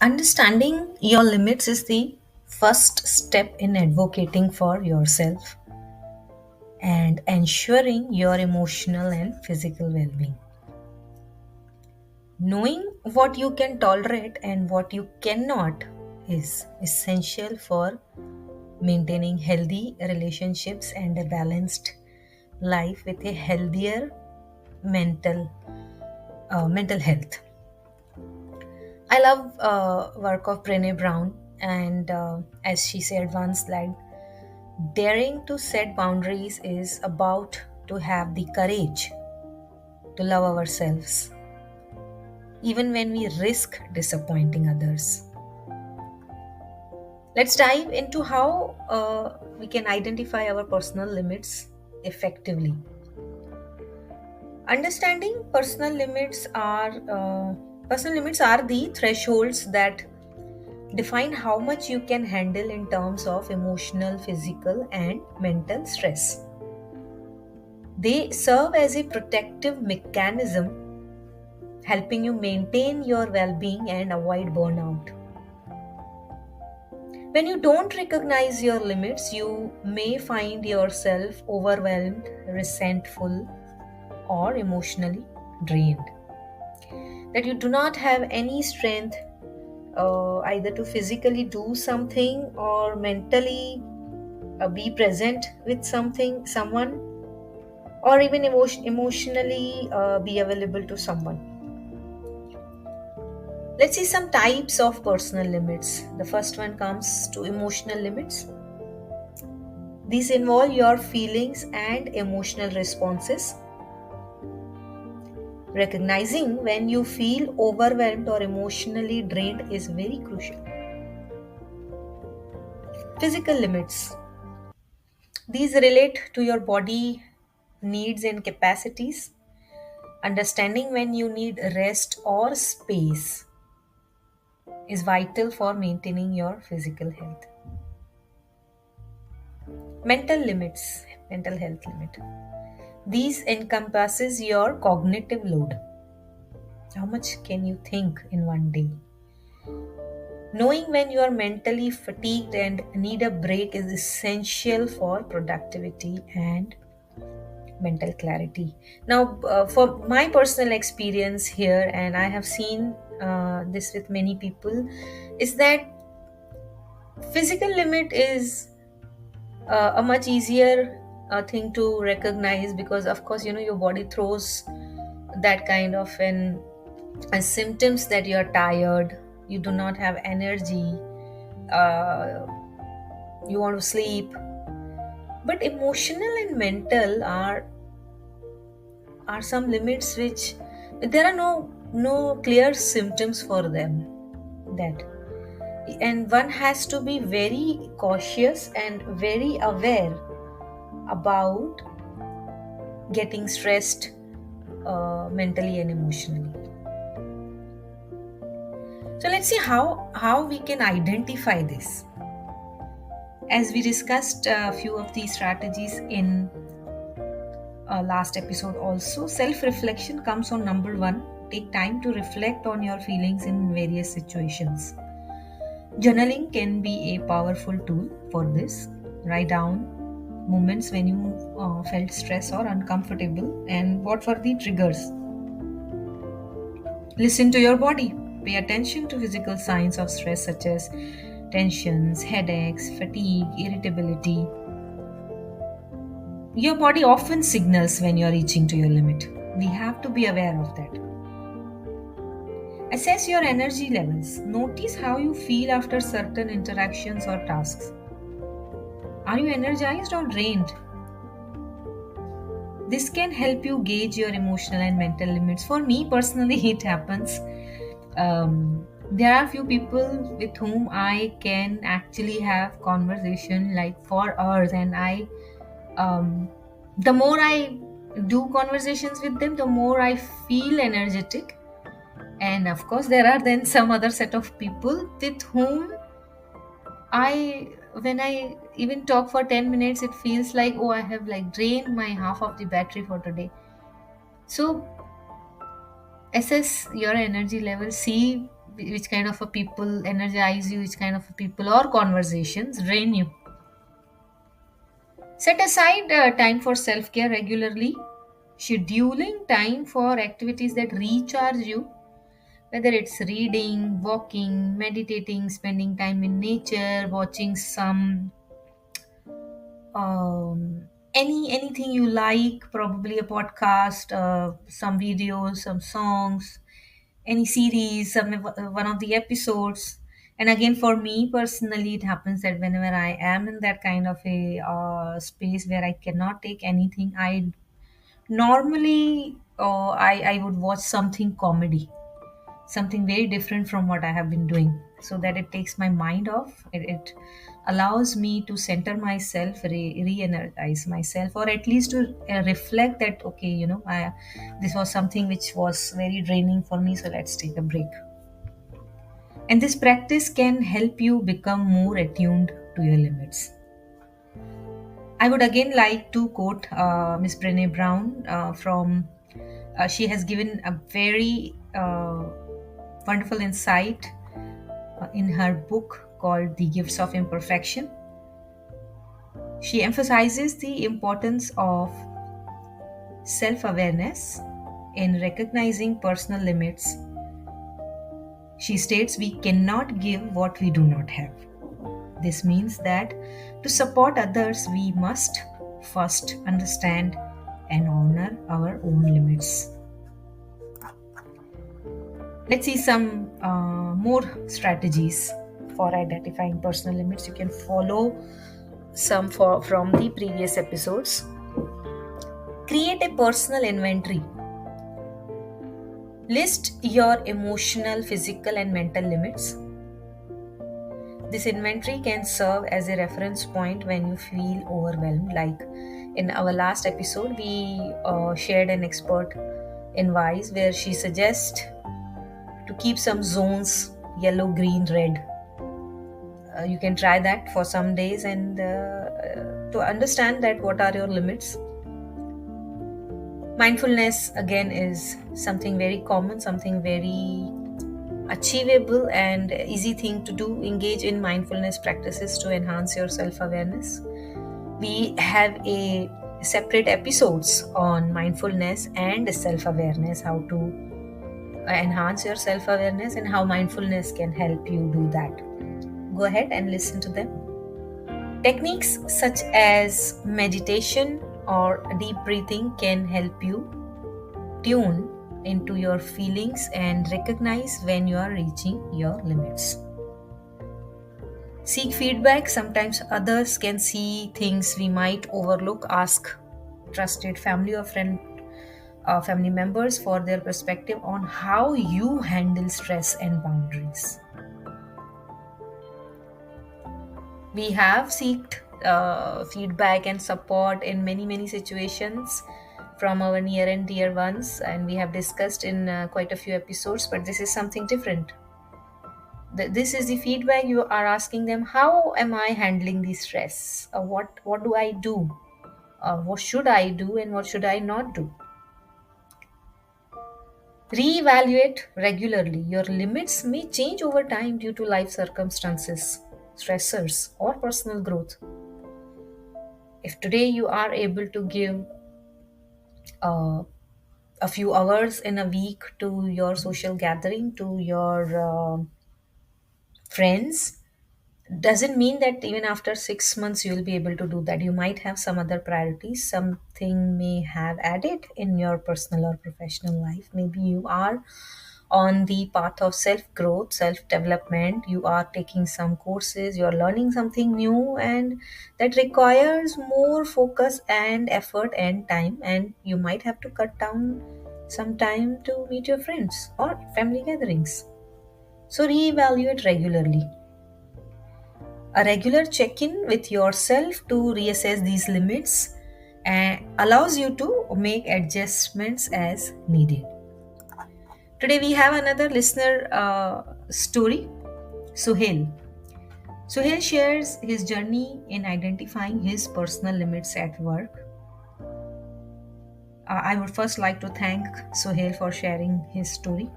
Understanding your limits is the first step in advocating for yourself and ensuring your emotional and physical well being. Knowing what you can tolerate and what you cannot is essential for maintaining healthy relationships and a balanced life with a healthier mental mental health. I love work of Brené Brown, and as she said once, like daring to set boundaries is about to have the courage to love ourselves, even when we risk disappointing others. Let's dive into how we can identify our personal limits effectively. Understanding personal limits are the thresholds that define how much you can handle in terms of emotional, physical, and mental stress. They serve as a protective mechanism, helping you maintain your well being and avoid burnout. When you don't recognize your limits, you may find yourself overwhelmed, resentful, or emotionally drained. That you do not have any strength either to physically do something or mentally be present with someone, or even emotionally be available to someone. Let's see some types of personal limits. The first one comes to emotional limits. These involve your feelings and emotional responses. Recognizing when you feel overwhelmed or emotionally drained is very crucial. Physical limits. These relate to your body needs and capacities. Understanding when you need rest or space is vital for maintaining your physical health. Mental health limit. These encompasses your cognitive load. How much can you think in one day? Knowing when you are mentally fatigued and need a break is essential for productivity and mental clarity. Now, for my personal experience here, and I have seen this with many people, is that physical limit is a much easier thing to recognize, because of course your body throws that kind of an symptoms that you're tired, you do not have energy, uh, you want to sleep. But emotional and mental are some limits which there are no clear symptoms for them, that and one has to be very cautious and very aware about getting stressed mentally and emotionally. So let's see how we can identify this. As we discussed a few of these strategies in last episode also, self-reflection comes on number one. Take time to reflect on your feelings in various situations. Journaling can be a powerful tool for this. Write down moments when you felt stress or uncomfortable and what were the triggers. Listen to your body. Pay attention to physical signs of stress such as tensions, headaches, fatigue, irritability. Your body often signals when you're reaching to your limit. We have to be aware of that. Assess your energy levels. Notice how you feel after certain interactions or tasks. Are you energized or drained? This can help you gauge your emotional and mental limits. For me personally, it happens. There are few people with whom I can actually have conversation like for hours, and the more I do conversations with them, the more I feel energetic. And of course, there are then some other set of people with whom when I even talk for 10 minutes, it feels like, oh, I have like drained my half of the battery for today. So assess your energy level, see which kind of a people energize you, which kind of a people or conversations drain you. Set aside time for self care regularly, scheduling time for activities that recharge you, whether it's reading, walking, meditating, spending time in nature, watching some anything you like, probably a podcast, some videos, some songs, any series, one of the episodes. And again, for me personally, it happens that whenever I am in that kind of a space where I cannot take anything, I normally I would watch something comedy, something very different from what I have been doing, so that it takes my mind off. It allows me to center myself, re-energize myself, or at least to reflect that, okay, this was something which was very draining for me, so let's take a break. And this practice can help you become more attuned to your limits. I would again like to quote Miss Brene Brown from. She has given a very wonderful insight in her book called The Gifts of Imperfection. She emphasizes the importance of self awareness in recognizing personal limits. She states we cannot give what we do not have. This means that to support others, we must first understand and honor our own limits. Let's see some more strategies for identifying personal limits. You can follow some from the previous episodes. Create a personal inventory. List your emotional, physical, and mental limits. This inventory can serve as a reference point when you feel overwhelmed. Like in our last episode, we shared an expert advice where she suggests to keep some zones: yellow, green, red. You can try that for some days and to understand that what are your limits. Mindfulness again is something very common, something very achievable and easy thing to do. Engage in mindfulness practices to enhance your self-awareness. We have a separate episodes on mindfulness and self-awareness, how to enhance your self-awareness and how mindfulness can help you do that. Go ahead and listen to them. Techniques such as meditation or deep breathing can help you tune into your feelings and recognize when you are reaching your limits. Seek feedback. Sometimes others can see things we might overlook. Ask trusted family or family members for their perspective on how you handle stress and boundaries. We have sought feedback and support in many situations from our near and dear ones, and we have discussed in quite a few episodes, but this is something different. This is the feedback. You are asking them, how am I handling the stress? What do I do? What should I do and what should I not do? Reevaluate regularly. Your limits may change over time due to life circumstances, stressors, or personal growth. If today you are able to give uh, a few hours in a week to your social gathering, to your friends, doesn't mean that even after 6 months you will be able to do that. You might have some other priorities, something may have added in your personal or professional life. Maybe you are on the path of self growth, self development. You are taking some courses, you are learning something new, and that requires more focus and effort and time. And you might have to cut down some time to meet your friends or family gatherings. So, reevaluate regularly. A regular check in with yourself to reassess these limits and allows you to make adjustments as needed. Today we have another listener story, Suhail. Suhail shares his journey in identifying his personal limits at work. I would first like to thank Suhail for sharing his story.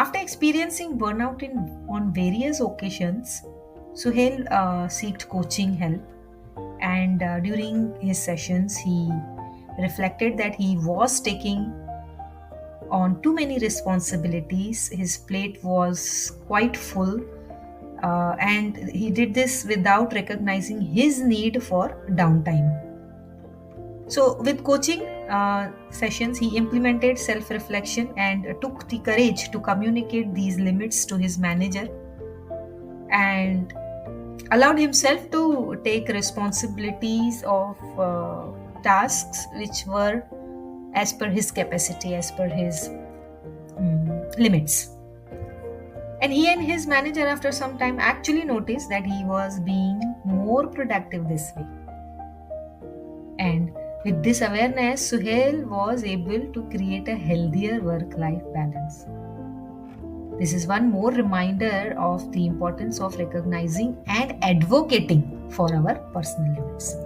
After experiencing burnout on various occasions, Suhail sought coaching help, and during his sessions, he reflected that he was taking on too many responsibilities. His plate was quite full, and he did this without recognizing his need for downtime. So, with coaching sessions, he implemented self reflection and took the courage to communicate these limits to his manager, and allowed himself to take responsibilities of tasks which were as per his capacity, as per his limits. And he and his manager, after some time, actually noticed that he was being more productive this way. And with this awareness, Suhail was able to create a healthier work life balance. This is one more reminder of the importance of recognizing and advocating for our personal limits.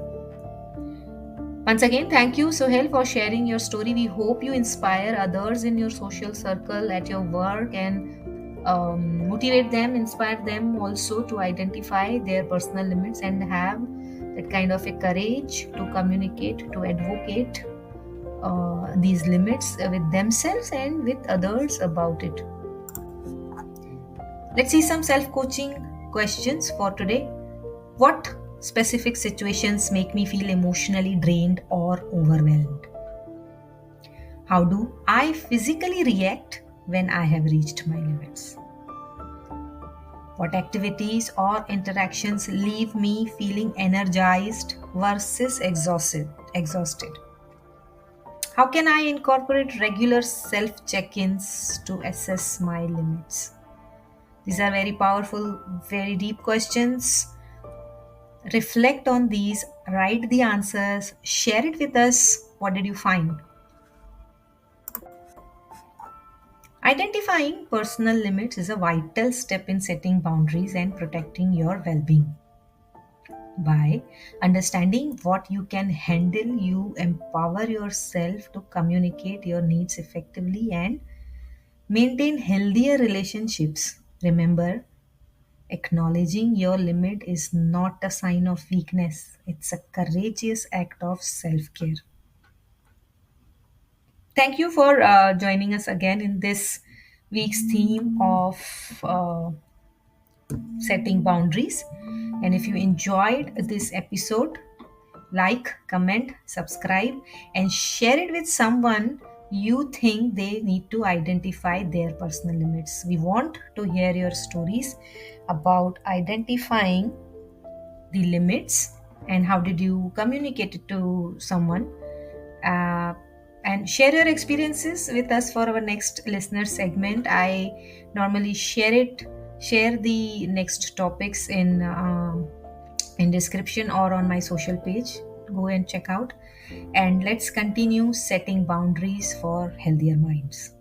Once again, thank you, Suhail, for sharing your story. We hope you inspire others in your social circle, at your work, and motivate them, inspire them also to identify their personal limits and have that kind of a courage to communicate, to advocate these limits with themselves and with others about it. Let's see some self coaching questions for today. What specific situations make me feel emotionally drained or overwhelmed? How do I physically react when I have reached my limits? What activities or interactions leave me feeling energized versus exhausted? How can I incorporate regular self check ins to assess my limits? These are very powerful, very deep questions. Reflect on these, write the answers, share it with us. What did you find? Identifying personal limits is a vital step in setting boundaries and protecting your well being. By understanding what you can handle, you empower yourself to communicate your needs effectively and maintain healthier relationships. Remember, acknowledging your limit is not a sign of weakness, it's a courageous act of self care. Thank you for joining us again in this week's theme of setting boundaries. And if you enjoyed this episode, like, comment, subscribe, and share it with someone you think they need to identify their personal limits. We want to hear your stories about identifying the limits and how did you communicate it to someone. Uh, and share your experiences with us for our next listener segment. I normally share the next topics in description or on my social page. Go and check out, and let's continue setting boundaries for healthier minds.